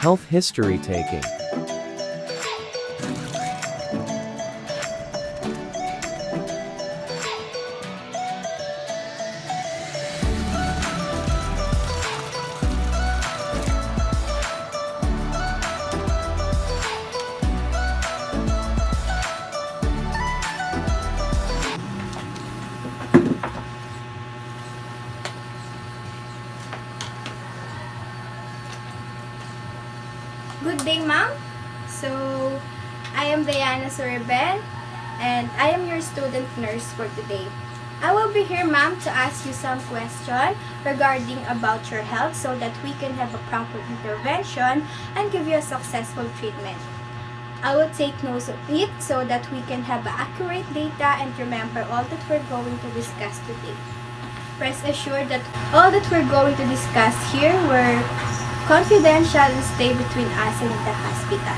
health history taking. Good day, ma'am. So, I am Diana Sorben, and I am your student nurse for today. I will be here, ma'am, to ask you some questions regarding about your health so that we can have a proper intervention and give you a successful treatment. I will take notes of it so that we can have accurate data and remember all that we're going to discuss today. Rest assured that all that we're going to discuss here were confidential and stay between us and the hospital.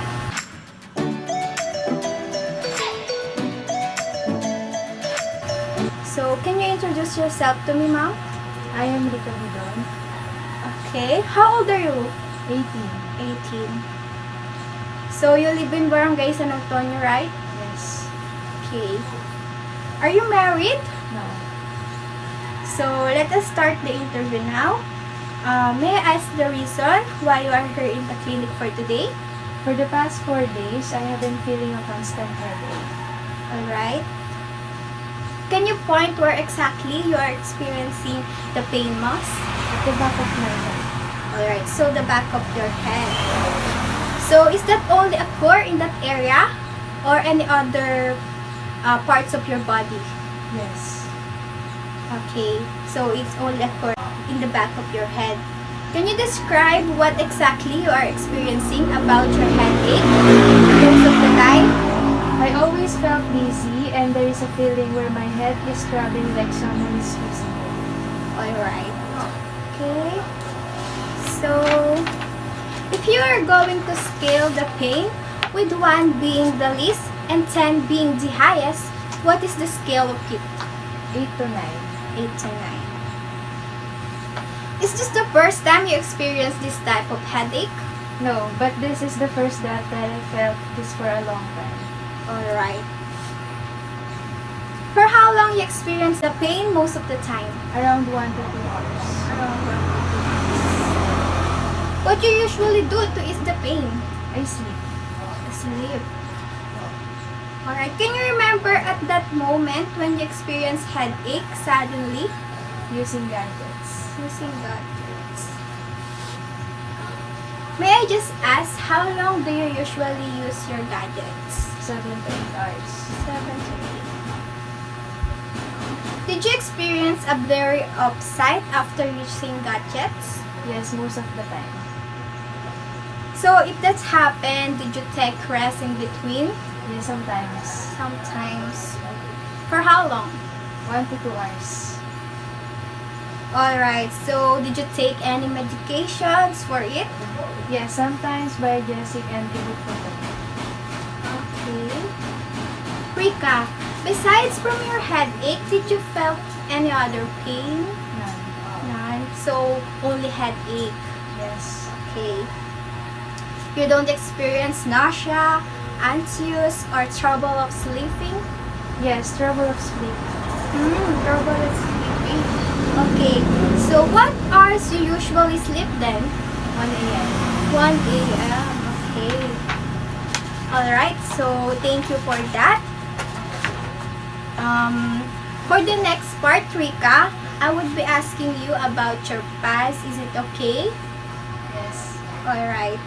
So, can you introduce yourself to me, ma'am? I am Rika Bidon, Okay. How old are you? 18. 18. So, you live in Barangay San Antonio, right? Yes. Okay. Are you married? No. So, let us start the interview now. May I ask the reason why you are here in the clinic for today? For the past 4 days, I have been feeling a constant headache. Alright. Can you point where exactly you are experiencing the pain most? At the back of my head. Alright, so the back of your head. So, is that only occur in that area or any other parts of your body? Yes. Okay, so it's only occur in the back of your head. Can you describe what exactly you are experiencing about your headache most of the time? I always felt dizzy and there is a feeling where my head is throbbing like someone is squeezing it. Alright. Okay. So, if you are going to scale the pain, with 1 being the least and 10 being the highest, what is the scale of it? 8 to 9. 8 to 9. Is this the first time you experienced this type of headache? No, but this is the first that I felt this for a long time. Alright. For how long you experience the pain most of the time? Around 1 to 2 hours. Around 1 to 2 hours. What you usually do to ease the pain? I sleep. Sleep. Alright, can you remember at that moment when you experienced headache suddenly? Using gadgets. Using gadgets. May I just ask, how long do you usually use your gadgets? 7 to 8 hours. 7 to 8. Did you experience a blurry of sight after using gadgets? Yes, most of the time. So, if that's happened, did you take rest in between? Yes, sometimes. Sometimes. For how long? 1 to 2 hours. Alright, so did you take any medications for it? Yes, sometimes biogesic and ibuprofen. Okay. Rika, besides from your headache, did you felt any other pain? None. None. So, only headache. Yes. Okay. You don't experience nausea, anxious, or trouble of sleeping? Yes, trouble of sleep. Trouble of sleeping. Okay. So, what hours you usually sleep then? 1 a.m. 1 a.m. Okay. Alright, so thank you for that. For the next part, Rika, I would be asking you about your past. Is it okay? Yes. Alright.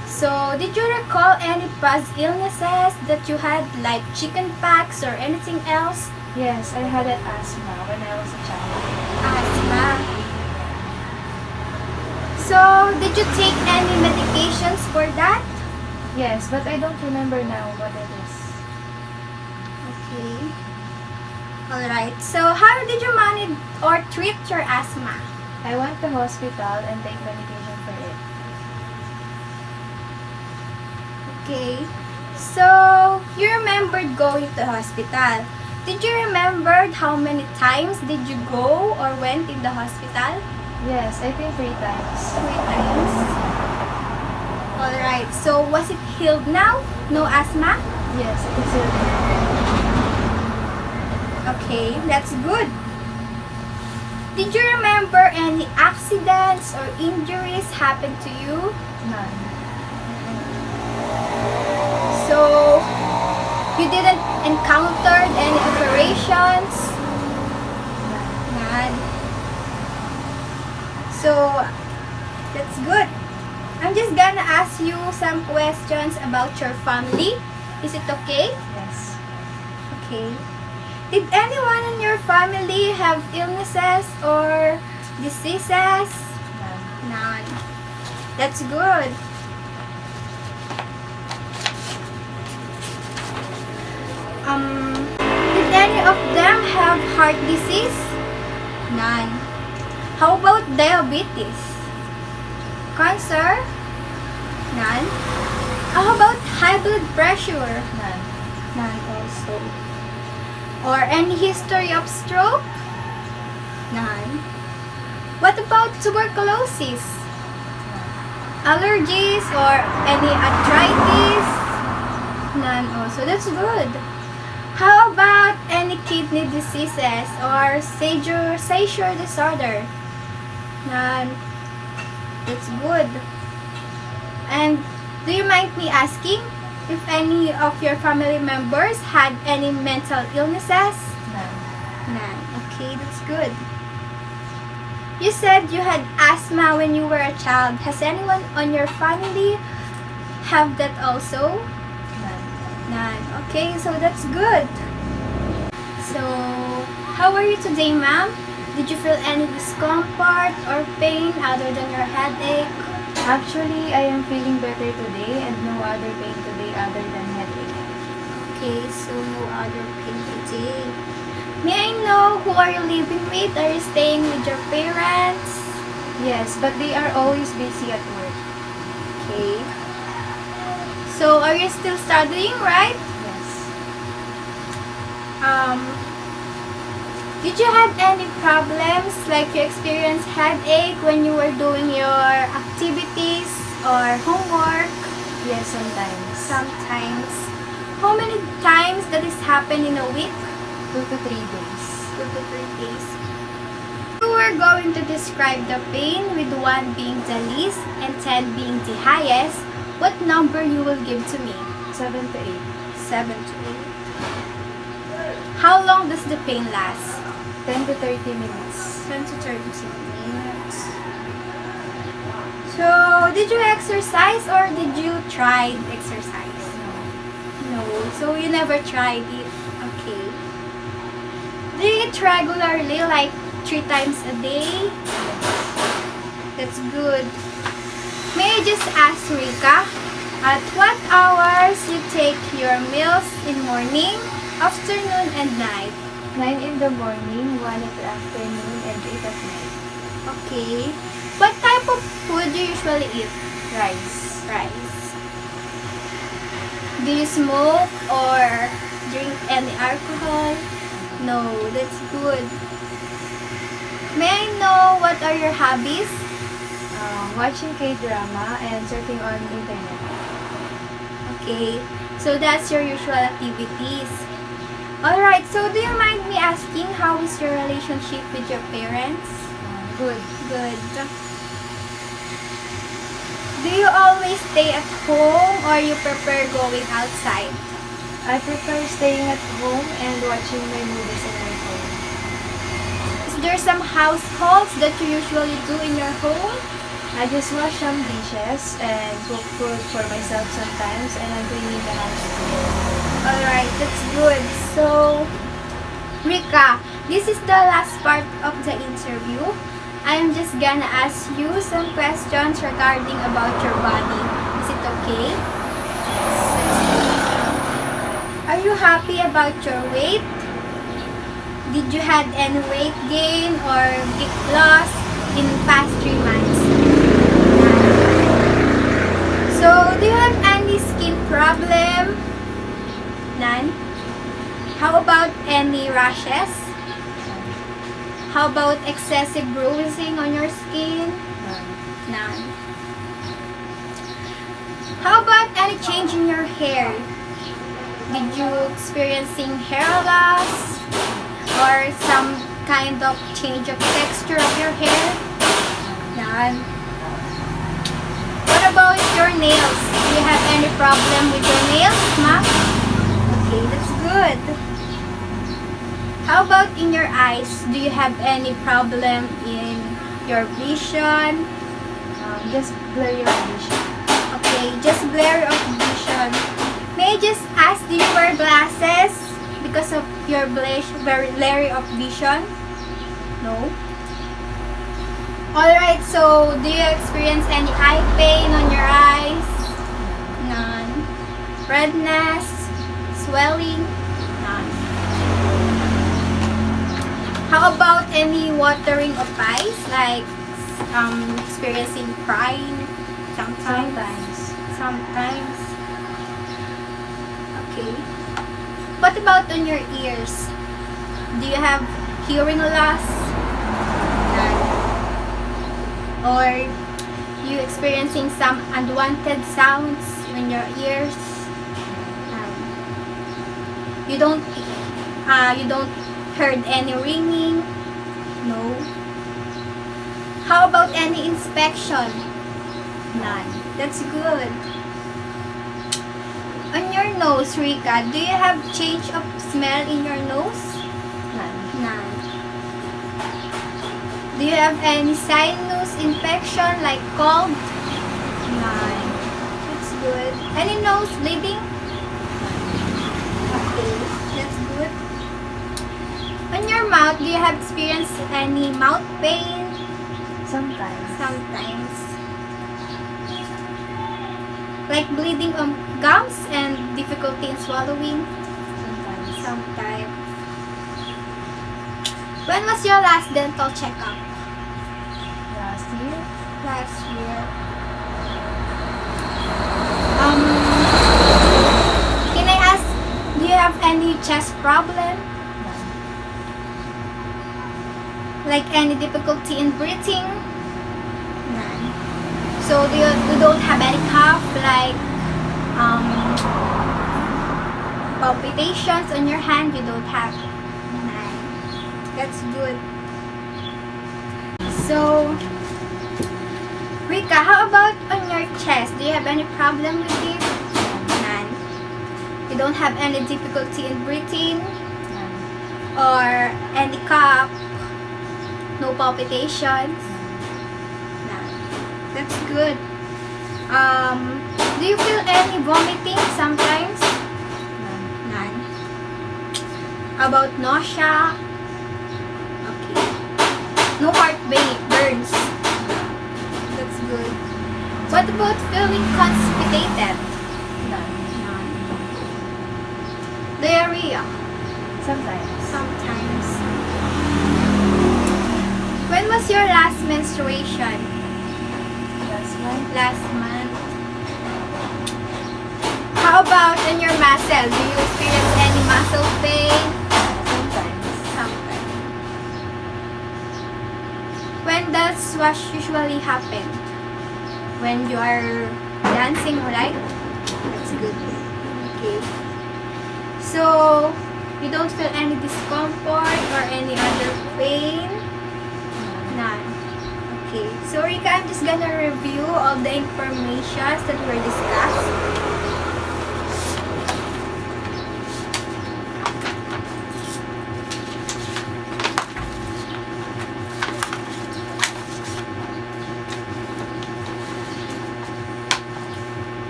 So, did you recall any past illnesses that you had, like chicken pox or anything else? Yes, I had an asthma when I was a child. Asthma. So, did you take any medications for that? Yes, but I don't remember now what it is. Okay. Alright. So, how did you manage or treat your asthma? I went to hospital and take medication for it. Okay. So, you remembered going to hospital. Did you remember how many times did you go or went in the hospital? Yes, I think 3 times. 3 times. Alright, so was it healed now? No asthma? Yes, it is healed. Okay, that's good. Did you remember any accidents or injuries happened to you? None. So, you didn't encounter any operations? None. So, that's good. I'm just gonna ask you some questions about your family. Is it okay? Yes. Okay. Did anyone in your family have illnesses or diseases? None. None. That's good. Did any of them have heart disease? None. How about diabetes? Cancer? None. How about high blood pressure? None. None also. Or any history of stroke? None. What about tuberculosis? Allergies or any arthritis? None also. That's good. How about any kidney diseases or seizure disorder? None. That's good. And do you mind me asking if any of your family members had any mental illnesses? None. None. Okay, that's good. You said you had asthma when you were a child. Has anyone on your family have that also? None. None. Okay, so that's good. So, how are you today, ma'am? Did you feel any discomfort or pain other than your headache? Actually, I am feeling better today and no other pain today other than headache. Okay, so no other pain today. May I know who are you living with? Are you staying with your parents? Yes, but they are always busy at work. Okay. So, are you still studying, right? Yes. Did you have any problems like you experienced headache when you were doing your activities or homework? Yes, sometimes. Sometimes. How many times does this happen in a week? 2 to 3 days. 2 to 3 days. You were going to describe the pain with 1 being the least and 10 being the highest. What number you will give to me? 7 to 8. 7 to 8. How long does the pain last? 10 to 30 minutes. 10 to 30 minutes. So, did you exercise or did you try exercise? No. So, you never tried it. Okay. Do you eat regularly, like 3 times a day? That's good. May I just ask Rika, at what hours you take your meals in morning, afternoon, and night? 9 in the morning, 1 in the afternoon, and 8 at night. Okay. What type of food do you usually eat? Rice. Rice. Do you smoke or drink any alcohol? No, that's good. May I know what are your hobbies? Watching K-drama and surfing on internet. Okay, so that's your usual activities. Alright, so do you mind me asking how is your relationship with your parents? Good. Good. Do you always stay at home or you prefer going outside? I prefer staying at home and watching my movies on my phone. Is there some households that you usually do in your home? I just wash some dishes and cook food for myself sometimes, and I'm cleaning the house too. Alright, that's good. So, Rika, this is the last part of the interview. I am just gonna ask you some questions regarding about your body. Is it okay? Are you happy about your weight? Did you had any weight gain or weight loss in past 3 months? So, do you have any skin problem? None. How about any rashes? How about excessive bruising on your skin? None. None. How about any change in your hair? Did you experiencing hair loss or some kind of change of texture of your hair? None. What about your nails? Do you have any problem with your nails, ma'am? Okay, that's good. How about in your eyes? Do you have any problem in your vision? Just blurry of vision. Okay, just blur of vision. May I just ask, do you wear glasses because of your very blurry of vision? No? Alright, so do you experience any eye pain on your eyes? None. Redness? Swelling? None. How about any watering of eyes? Like experiencing crying sometimes? Sometimes. Okay. What about on your ears? Do you have hearing loss? None. Or you experiencing some unwanted sounds in your ears? None. You don't heard any ringing? No. How about any inspection? None. That's good. On your nose, Rika, do you have change of smell in your nose? None. Do you have any sinus infection like cold? None. That's good. Any nose bleeding? Okay, that's good. On your mouth, do you have experienced any mouth pain? Sometimes. Like bleeding on gums and difficulty in swallowing? Sometimes. When was your last dental checkup? Last year. Can I ask, do you have any chest problem? Like any difficulty in breathing? None. So you don't have any cough, like palpitations on your hand? You don't have? None. That's good. So, Rika, how about on your chest? Do you have any problem with it? None. You don't have any difficulty in breathing? Or any cough? No palpitations? None. That's good. Do you feel any vomiting sometimes? None. About nausea? Okay. No heartburn, burns? That's good. What about feeling constipated? None. Diarrhea? Sometimes. When was your last menstruation? Last month. How about in your muscle? Do you experience any muscle pain? Sometimes. When does wash usually happen? When you are dancing, right? That's good. Okay. So, you don't feel any discomfort or any other pain? None. Okay. So, Rika, I'm just gonna review all the information that were discussed.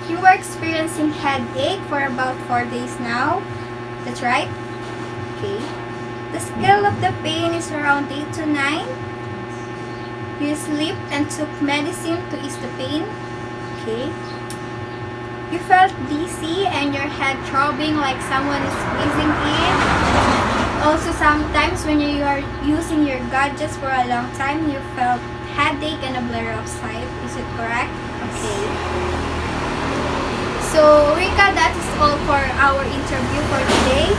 You were experiencing headache for about 4 days now. That's right? Okay. The scale of the pain is around 8 to 9. You sleep and took medicine to ease the pain. Okay. You felt dizzy and your head throbbing like someone is squeezing it. Also, sometimes when you are using your gadgets for a long time, you felt headache and a blur of sight. Is it correct? Okay. So, Rika, that is all for our interview for today.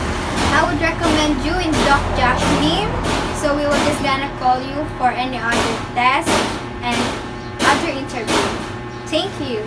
I would recommend you in Doc Josh's name. So, we will just gonna call you for any other test and other interview. Thank you.